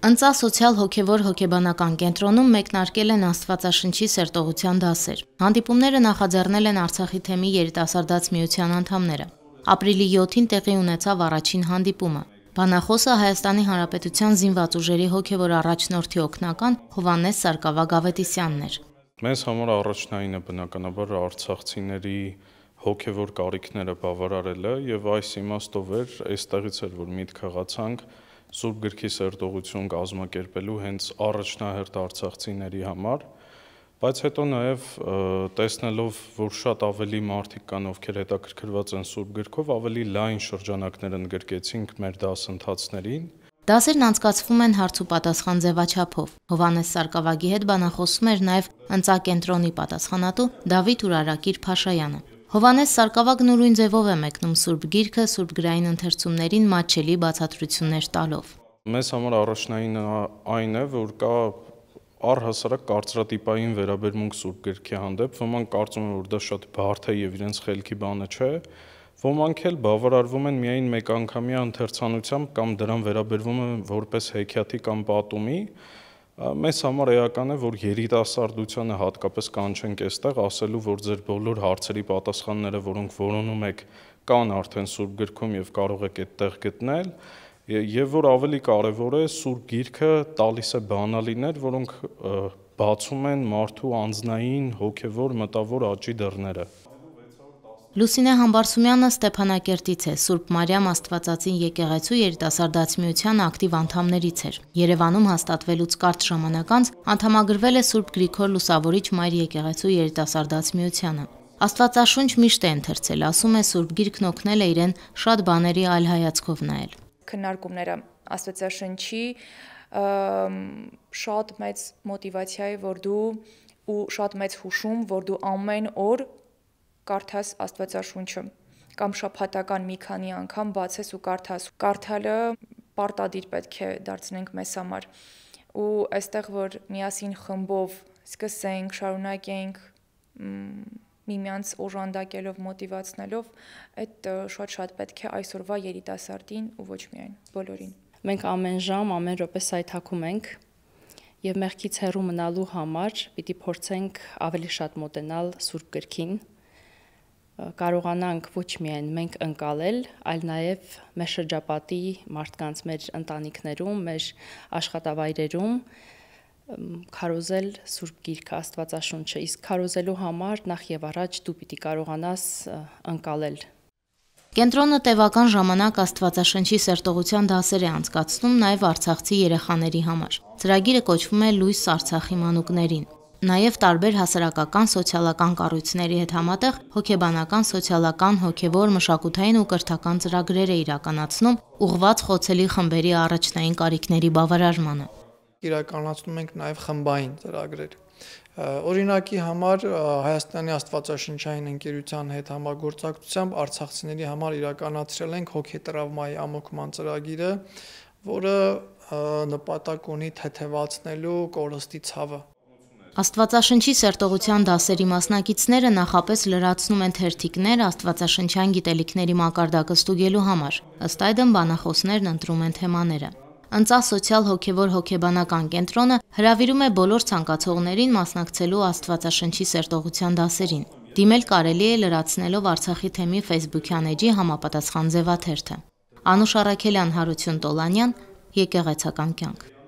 Ընծա սոցիալ հոգևոր հոգեբանական կենտրոնում մեկնարկել են Աստվածաշնչի սերտողության դասեր։ Հանդիպումները նախաձեռնել են Արցախի թեմի երիտասարդաց միության անդամները։ Ապրիլի 7-ին տեղի ունեցավ առաջին հանդիպումը։ Բանախոսը Հայաստանի Հանրապետության զինված ուժերի հոգևոր առաջնորդի օգնական Հովհաննես Սարգսակ Ավետիսյանն էր։ Մեզ համար առաջնայինը բնականաբար արցախցիների հոգևոր կարիքները բավարարելը եւ այս իմաստով էր այստեղից էր որ միտք հղացանք Սուրբ գրքի սերտողություն կազմակերպելու հենց առաջնահերթ արցախցիների համար, բայց հետո նաև տեսնելով, որ շատ ավելի մարդիկ կան, ովքեր հետաքրքրված են Սուրբ գրքով, ավելի լայն շրջանակներ ընդգրկեցինք մեր դասընթացներին։ Դասերն անցկացվում են հարց ու պատասխան ձևաչափով։ Հովհաննես Սարգսակի հետ բանախոսում էր նաև Ընծա կենտրոնի պատասխանատու Դավիթ Ուրարակիր Փաշայանը։ Հովհաննես Սարգսակն ուրույն ձևով է մեկնում Սուրբ Գիրքը Սուրբ գրային ընթերցումներին մատչելի բացատրություններ տալով։ Մեզ համար առաջնայինը այն է, որ կա առհասարակ կարծրատիպային վերաբերմունք Սուրբ Գրքի հանդեպ, ոմանք կարծում են, որ դա շատ բարդ է եւ իրենց խելքի բանը չէ, ոմանք էլ բավարարվում են միայն մեկանգամյա ընթերցանությամբ կամ դրան վերաբերվում են որպես հեքիաթի կամ պատումի։ Մեզ համար էական է, որ երիտասարդությանը հատկապես կանչենք այստեղ ասելու, որ ձեր բոլոր հարցերի պատասխանները, որոնք որոնում եք, կան արդեն Սուրբ Գրքում եւ կարող եք այդտեղ գտնել, եւ որ ավելի կարեւոր է Սուրբ Գիրքը տալիս է բանալիներ, որոնք բացում են մարդու անձնային, հոգեվոր, մտավոր աճի դռները։ Լուսինե Համբարսումյանը Ստեփանակերտից է, Սուրբ Մարիամ Աստվածածին եկեղեցու երիտասարդաց միության ակտիվ անդամներից էր։ Երևանում հաստատվելուց կարճ ժամանակ անց անդամագրվել է Սուրբ Գրիգոր Լուսավորիչ Մայր եկեղեցու երիտասարդաց միությանը։ Աստվածաշունչ միշտ է ընթերցել, ասում է Սուրբ Գիրքն օգնել է իրեն շատ բաների այլ հայացքով նայել։ Քննարկումները Աստվածաշնչի շատ մեծ մոտիվացիա է, որ դու ու շատ մեծ հուշում, որ դու ամեն օր կարդաս Աստվածաշունչը կամ շաբաթական մի քանի անգամ բացես ու կարդաս։ Կարդալը պարտադիր պետք է դարձնենք մեզ համար։ Ու այստեղ որ միասին խմբով սկսենք, շարունակենք միմյանց օժանդակելով, մոտիվացնելով, այդ շատ պետք է այսօրվա երիտասարդին ու ոչ միայն բոլորին։ Մենք ամեն ժամ, ամեն րոպե սայթաքում ենք եւ մեղքից հեռու մնալու համար պիտի փորձենք ավելի շատ մոտենալ Սուրբ Գրքին, կարողանանք ոչ միայն մենք ընկալել, այլ նաեւ մեր շրջապատի մարդկանց, մեր ընտանիքներում, մեր աշխատավայրերում քարոզել Սուրբ Գիրքը, Աստվածաշունչը, իսկ քարոզելու համար նախ եւ առաջ դու պիտի կարողանաս ընկալել։ Կենտրոնը տևական ժամանակ Աստվածաշնչի սերտողության դասեր է անցկացնում նաև արցախցի երեխաների համար։ Ծրագիրը կոչվում է Լույս Արցախի մանուկներին։ Նաև տարբեր հասարակական, սոցիալական կառույցների հետ համատեղ հոգեբանական, սոցիալական, հոգևոր, մշակութային ու կրթական ծրագրեր է իրականացնում, ուղղված խոցելի խմբերի առաջնային կարիքների բավարարմանը։ Իրականացնում ենք նաև խմբային ծրագրեր։ Օրինակի համար Հայաստանի Աստվածաշնչային ընկերության հետ համագործակցությամբ արցախցիների համար իրականացրել ենք հոգետրավմայի ամոքման ծրագիրը, որը նպատակ ունի թեթևացնելու կորստի ցավը։ Աստվածաշնչի սերտողության դասերի մասնակիցները նախապես լրացնում են թերթիկներ աստվածաշնչյան գիտելիքների մակարդակը ստուգելու համար։ Ըստ այդմ բանախոսներն ընտրում են թեմաները։ Ընծա սոցիալ հոգևոր հոգեբանական կենտրոնը հրավիրում է բոլոր ցանկացողներին մասնակցելու Աստվածաշնչի սերտողության դասերին։ Դիմել կարելի է լրացնելով Արցախի թեմի Facebook-յան էջի համապատասխան ձևաթերթը։ Անուշ Առաքելյան, Հարություն Տոլանյան, Եկեղեցական կյանք։